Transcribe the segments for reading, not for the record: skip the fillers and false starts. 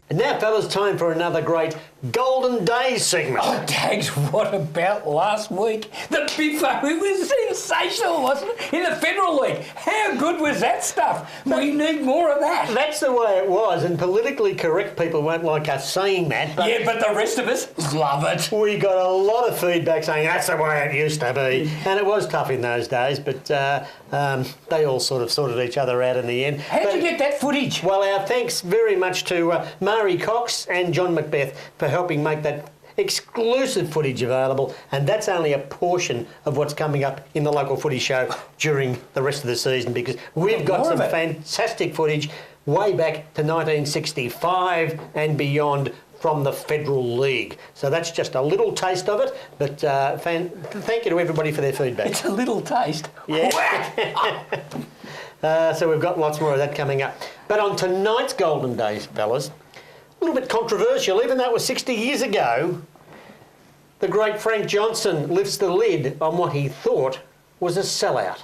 And now, fellas, time for another great Golden Days segment. Oh, Dags, what about last week? The Biffo, it was sensational, wasn't it? In the Federal League. How good was that stuff? We need more of that. That's the way it was, and politically correct people won't like us saying that. But yeah, but the rest of us love it. we got a lot of feedback saying that's the way it used to be. And it was tough in those days, but they all sort of sorted each other out in the end. How did you get that footage? Well, our thanks very much to Mari Cox and John Macbeth for helping make that exclusive footage available, and that's only a portion of what's coming up in the local footy show during the rest of the season, because we've got some fantastic footage way back to 1965 and beyond from the Federal League. So that's just a little taste of it, but thank you to everybody for their feedback. It's a little taste. Yeah. So we've got lots more of that coming up. But on tonight's Golden Days, fellas, a little bit controversial, even though it was 60 years ago, the great Frank Johnson lifts the lid on what he thought was a sellout.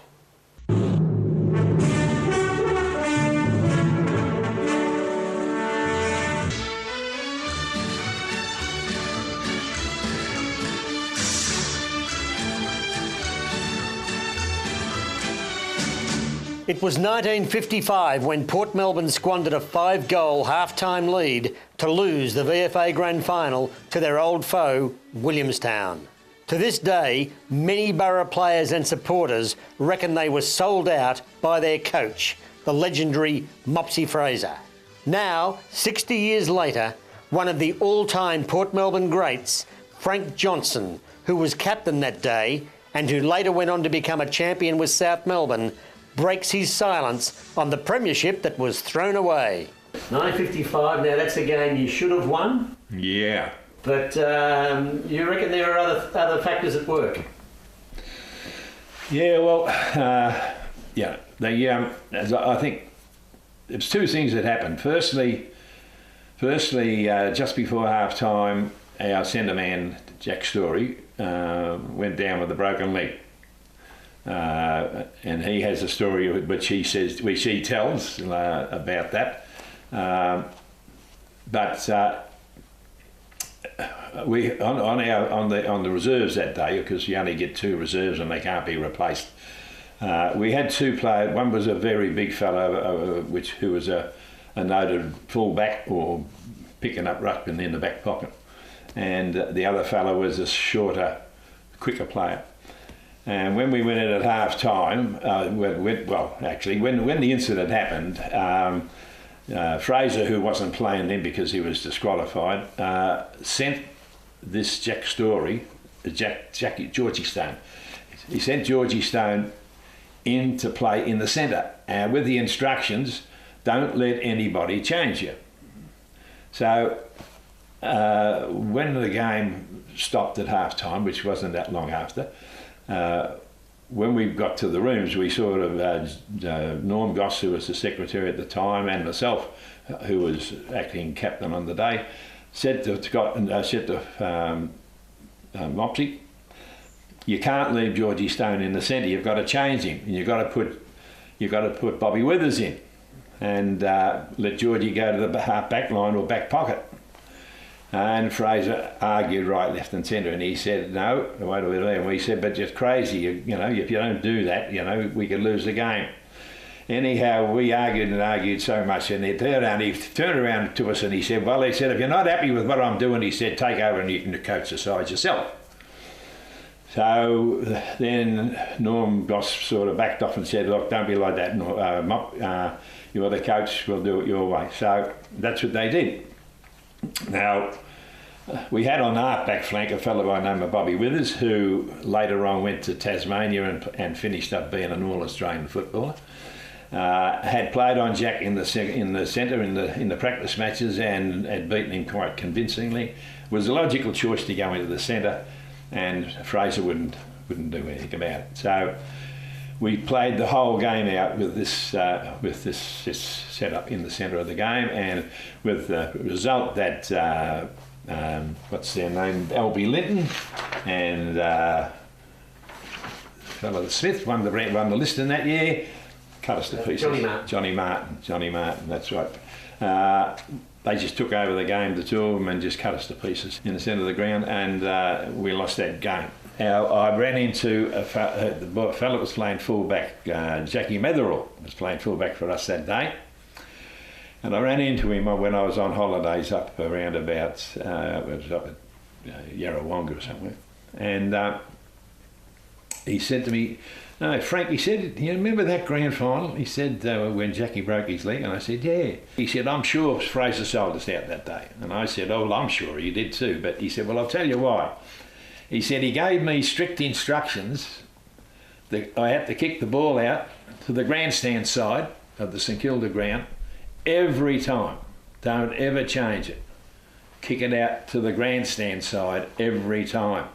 It was 1955 when Port Melbourne squandered a 5-goal half-time lead to lose the VFA Grand Final to their old foe, Williamstown. To this day, many Borough players and supporters reckon they were sold out by their coach, the legendary Mopsy Fraser. Now, 60 years later, one of the all-time Port Melbourne greats, Frank Johnson, who was captain that day and who later went on to become a champion with South Melbourne, breaks his silence on the premiership that was thrown away. 1955, now that's a game you should have won. Yeah. But you reckon there are other factors at work? Yeah, well, I think it's two things that happened. Firstly, just before half-time, our centre man, Jack Story, went down with a broken leg. And he has a story which he tells about that. We on the reserves that day, because you only get 2 reserves and they can't be replaced. We had 2 players. One was a very big fellow, who was a noted full-back or picking up ruck in the back pocket, and the other fellow was a shorter, quicker player. And when we went in at half time, when the incident happened, Fraser, who wasn't playing then because he was disqualified, sent this Jack Story, Georgie Stone. He sent Georgie Stone in to play in the centre, with the instructions, don't let anybody change you. So when the game stopped at half time, which wasn't that long after, when we got to the rooms, we sort of, Norm Goss, who was the secretary at the time, and myself, who was acting captain on the day, said to Mopsy, you can't leave Georgie Stone in the centre. You've got to change him, and you've got to put Bobby Withers in, and let Georgie go to the half back line or back pocket. And Fraser argued right, left and centre, and he said, no, wait a minute. And we said, but just crazy, if you don't do that, we could lose the game. Anyhow, we argued so much, and he turned around to us and he said, if you're not happy with what I'm doing, he said, take over and you can coach the side yourself. So then Norm Goss sort of backed off and said, look, don't be like that, you're the coach, we'll do it your way. So that's what they did. Now, we had on the half-back flank a fellow by the name of Bobby Withers, who later on went to Tasmania and finished up being an All-Australian footballer. Had played on Jack in the centre in the practice matches and had beaten him quite convincingly. Was a logical choice to go into the centre, and Fraser wouldn't do anything about it. So we played the whole game out with this setup in the centre of the game, and with the result that what's their name, Albie Linton and fellow Smith won the list in that year. Cut us to pieces. Johnny Martin. Johnny Martin, that's right. they just took over the game, the two of them, and just cut us to pieces in the centre of the ground, and we lost that game. Now, I ran into the fellow that was playing fullback, Jackie Metherall was playing fullback for us that day. And I ran into him when I was on holidays up around about, it was up at Yarrawonga or somewhere. And he said to me, "No, Frank," he said, "you remember that grand final?" He said, when Jackie broke his leg. And I said, "Yeah." He said, "I'm sure Fraser sold us out that day." And I said, "Oh, well, I'm sure he did too." But he said, "Well, I'll tell you why." He said he gave me strict instructions that I had to kick the ball out to the grandstand side of the St Kilda ground every time. Don't ever change it. Kick it out to the grandstand side every time.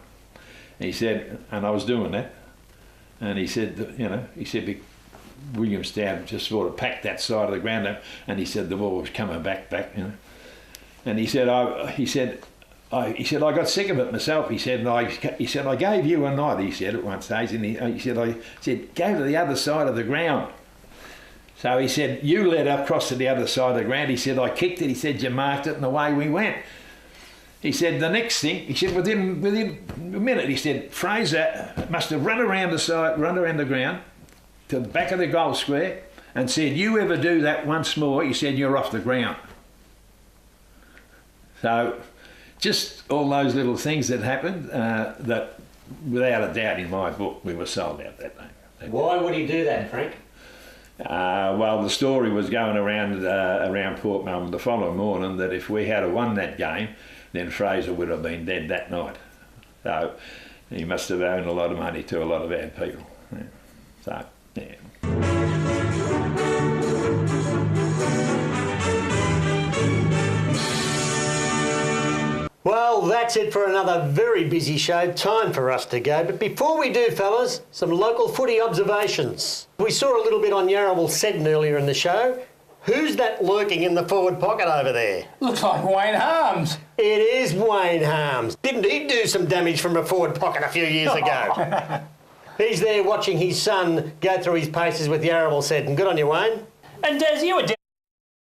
He said, and I was doing that. And he said, he said Williamstown just sort of packed that side of the ground up, and he said the ball was coming back, And he said, I got sick of it myself. He said, I gave you a night. He said at one stage, and he said, go to the other side of the ground. So he said, you led across to the other side of the ground. He said, I kicked it. He said, you marked it, and away we went. He said, the next thing, he said, within a minute, he said, Fraser must have run around the ground to the back of the goal square and said, you ever do that once more, he said, you're off the ground. So just all those little things that happened, that without a doubt in my book, we were sold out that day. Why would he do that, Frank? Well, the story was going around Port Melbourne the following morning that if we had won that game, then Fraser would have been dead that night. So he must have owed a lot of money to a lot of bad people. Yeah. So, yeah. Well, that's it for another very busy show. Time for us to go. But before we do, fellas, some local footy observations. We saw a little bit on Yarrawonga Seddon earlier in the show. Who's that lurking in the forward pocket over there? Looks like Wayne Harms. It is Wayne Harms. Didn't he do some damage from a forward pocket a few years ago? He's there watching his son go through his paces with Yarrawonga Seddon. Good on you, Wayne. And Des, you were